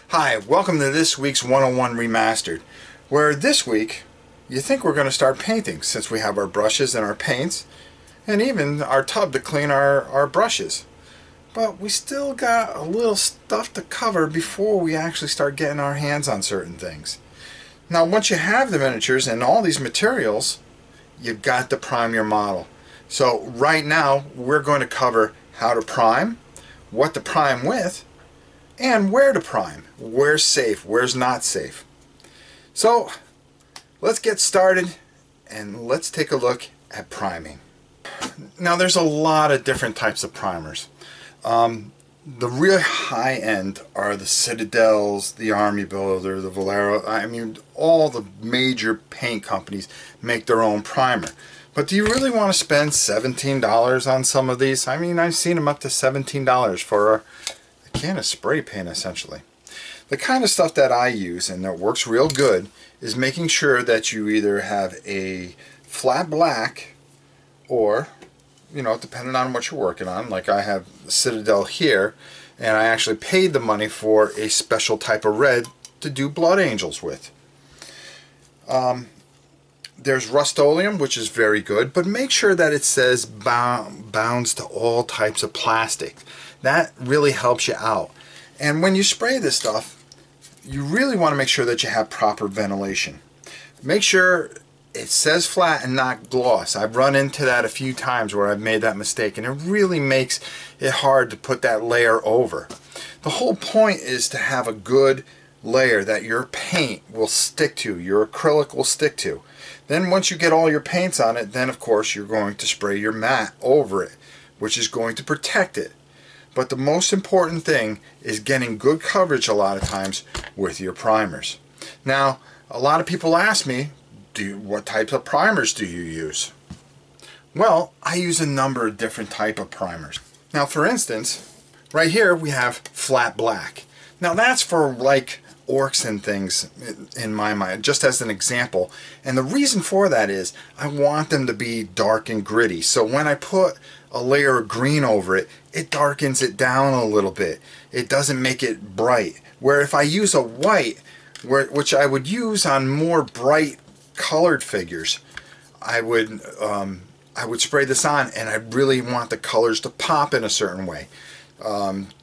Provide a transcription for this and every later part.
Hi, welcome to this week's 101 Remastered, where this week you think we're going to start painting since we have our brushes and our paints and even our tub to clean our brushes. But we still got a little stuff to cover before we actually start getting our hands on certain things. Now once you have the miniatures and all these materials, you've got to prime your model. So right now we're going to cover how to prime, what to prime with, and where to prime. Where's safe, where's not safe. So let's get started and let's take a look at priming. Now there's a lot of different types of primers. The real high end are the Citadels, the Army Builder, the Valero. I mean, all the major paint companies make their own primer. But do you really want to spend $17 on some of these? I mean, I've seen them up to $17 for a can of spray paint essentially. The kind of stuff that I use and that works real good is making sure that you either have a flat black or, you know, depending on what you're working on, like I have the Citadel here, and I actually paid the money for a special type of red to do Blood Angels with. There's Rust-Oleum, which is very good, but make sure that it says bounds to all types of plastic. That really helps you out. And when you spray this stuff, you really want to make sure that you have proper ventilation. Make sure it says flat and not gloss. I've run into that a few times where I've made that mistake, and it really makes it hard to put that layer over. The whole point is to have a good layer that your paint will stick to, your acrylic will stick to. Then once you get all your paints on it, then of course you're going to spray your matte over it, which is going to protect it. But the most important thing is getting good coverage a lot of times with your primers. Now, a lot of people ask me, what types of primers do you use? Well, I use a number of different type of primers. Now, for instance, right here we have flat black. Now that's for like orcs and things in my mind, just as an example. And the reason for that is I want them to be dark and gritty. So when I put a layer of green over it, it darkens it down a little bit. It doesn't make it bright. Where if I use a white, which I would use on more bright colored figures, I would spray this on, and I really want the colors to pop in a certain way.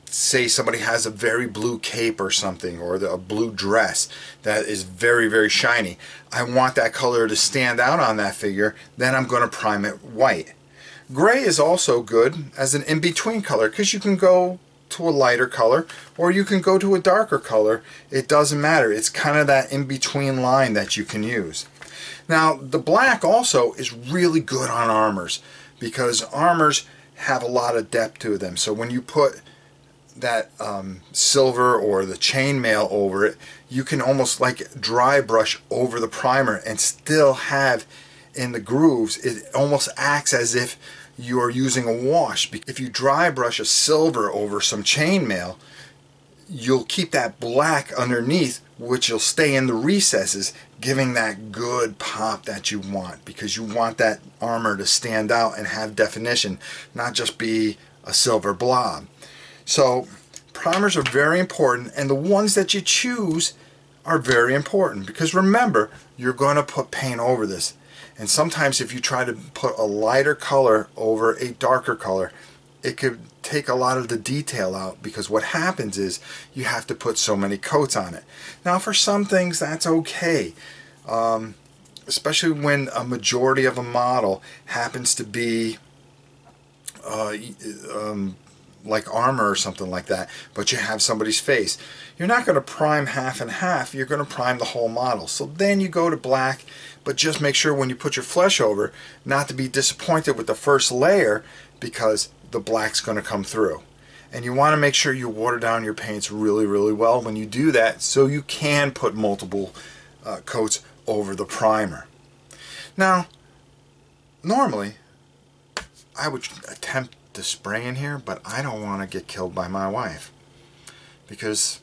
Say somebody has a very blue cape or something, or a blue dress that is very, very shiny. I want that color to stand out on that figure, then I'm going to prime it white. Gray is also good as an in-between color because you can go to a lighter color or you can go to a darker color. It doesn't matter. It's kind of that in-between line that you can use. Now the black also is really good on armors because armors have a lot of depth to them. So when you put that silver or the chainmail over it, you can almost like dry brush over the primer and still have in the grooves, it almost acts as if you're using a wash. If you dry brush a silver over some chainmail, you'll keep that black underneath, which will stay in the recesses, giving that good pop that you want, because you want that armor to stand out and have definition, not just be a silver blob. So primers are very important, and the ones that you choose are very important, because remember, you're going to put paint over this. And sometimes if you try to put a lighter color over a darker color, it could take a lot of the detail out, because what happens is you have to put so many coats on it. Now for some things that's okay, especially when a majority of a model happens to be like armor or something like that, but you have somebody's face. You're not going to prime half and half, you're going to prime the whole model. So then you go to black, but just make sure when you put your flesh over not to be disappointed with the first layer, because the black's going to come through. And you want to make sure you water down your paints really, really well when you do that, so you can put multiple coats over the primer. Now, normally I would attempt to spray in here, but I don't want to get killed by my wife, because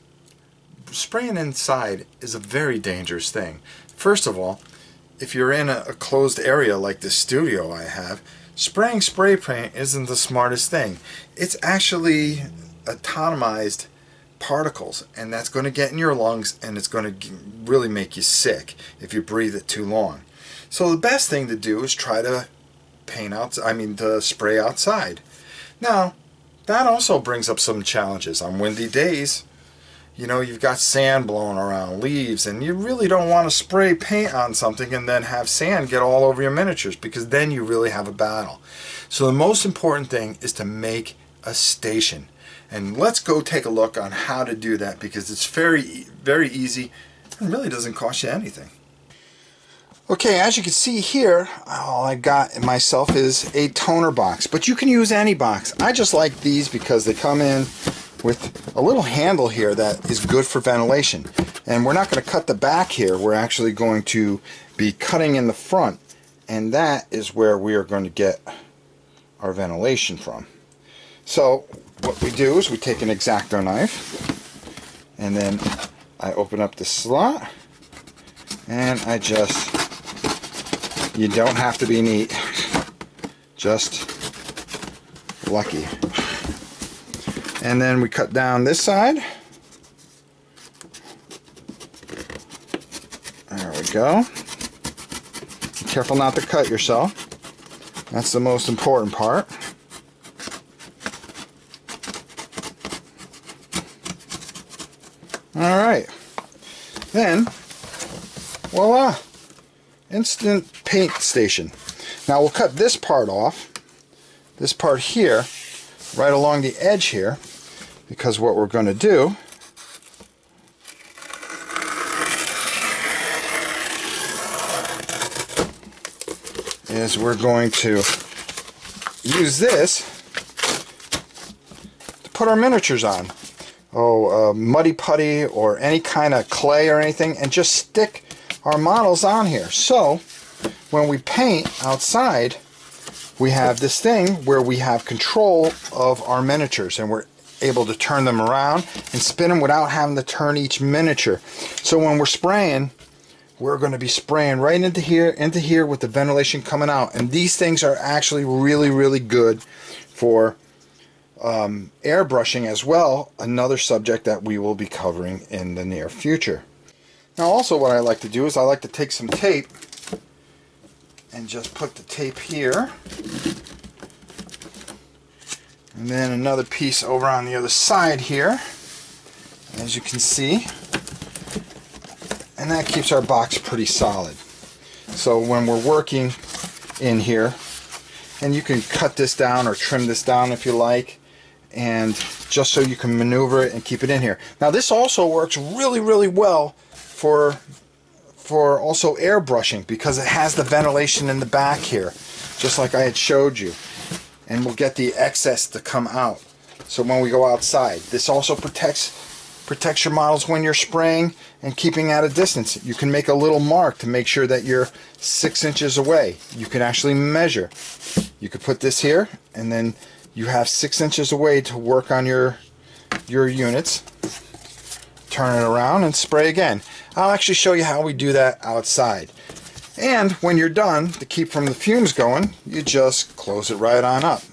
spraying inside is a very dangerous thing. First of all, if you're in a closed area like this studio I have, spraying spray paint isn't the smartest thing. It's actually atomized particles, and that's going to get in your lungs, and it's going to really make you sick if you breathe it too long. So the best thing to do is try to to spray outside. Now, that also brings up some challenges. On windy days, you know, you've got sand blowing around, leaves, and you really don't want to spray paint on something and then have sand get all over your miniatures, because then you really have a battle. So the most important thing is to make a station. And let's go take a look on how to do that, because it's very easy and really doesn't cost you anything. Okay, as you can see here, all I got myself is a toner box, but you can use any box. I just like these because they come in with a little handle here that is good for ventilation. And we're not going to cut the back here, we're actually going to be cutting in the front, and that is where we are going to get our ventilation from. So what we do is we take an X-Acto knife, and then I open up the slot, and I just, you don't have to be neat, just lucky. And then we cut down this side. There we go. Be careful not to cut yourself. That's the most important part. Alright, then, voila, instant paint station. Now we'll cut this part off, this part here, right along the edge here, because what we're going to do is we're going to use this to put our miniatures on. Muddy putty or any kind of clay or anything, and just stick our models on here. So when we paint outside, we have this thing where we have control of our miniatures, and we're able to turn them around and spin them without having to turn each miniature. So when we're spraying, we're going to be spraying right into here with the ventilation coming out. And these things are actually really good for airbrushing as well, another subject that we will be covering in the near future. Now also what I like to do is I like to take some tape and just put the tape here, and then another piece over on the other side here, as you can see, and that keeps our box pretty solid. So when we're working in here, and you can cut this down or trim this down if you like, and just so you can maneuver it and keep it in here. Now this also works really well for also airbrushing, because it has the ventilation in the back here, just like I had showed you, and we'll get the excess to come out. So when we go outside, this also protects your models when you're spraying and keeping at a distance. You can make a little mark to make sure that you're 6 inches away. You can actually measure. You could put this here, and then you have 6 inches away to work on your units. Turn it around and spray again. I'll actually show you how we do that outside. And when you're done, to keep from the fumes going, you just close it right on up.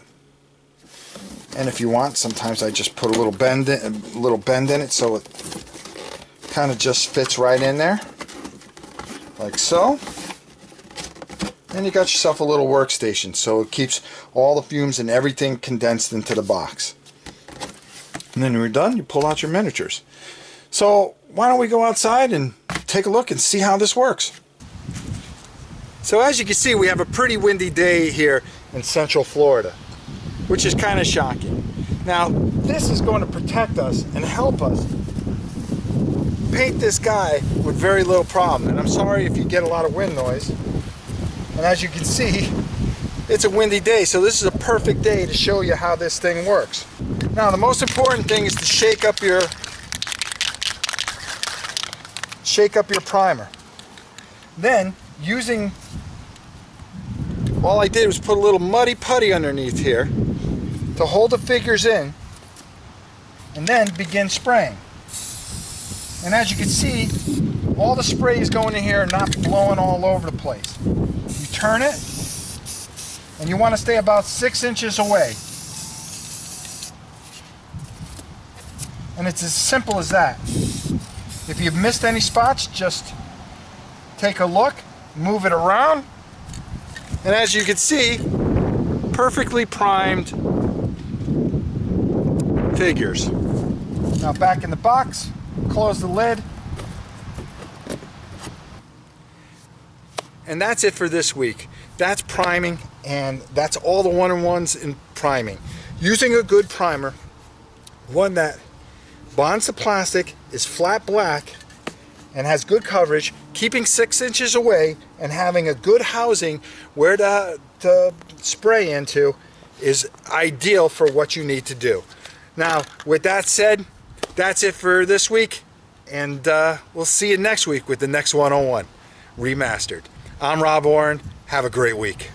And if you want, sometimes I just put a little bend in it so it kind of just fits right in there, like so. And you got yourself a little workstation, so it keeps all the fumes and everything condensed into the box. And then when you're done, you pull out your miniatures. So why don't we go outside and take a look and see how this works. So as you can see, we have a pretty windy day here in Central Florida, which is kind of shocking. Now this is going to protect us and help us paint this guy with very little problem. And I'm sorry if you get a lot of wind noise. And as you can see, it's a windy day, so this is a perfect day to show you how this thing works. Now the most important thing is to shake up your primer. Then, all I did was put a little muddy putty underneath here to hold the figures in, and then begin spraying. And as you can see, all the spray is going in here and not blowing all over the place. You turn it, And you want to stay about 6 inches away. And it's as simple as that. If you've missed any spots, just take a look, move it around, and as you can see, perfectly primed figures. Now back in the box, close the lid. And that's it for this week. That's priming, and that's all the one-on-ones in priming. Using a good primer, one that bonds the plastic, is flat black, and has good coverage, keeping 6 inches away, and having a good housing where to spray into is ideal for what you need to do. Now, with that said, that's it for this week, and we'll see you next week with the next 101 remastered. I'm Rob Oren. Have a great week.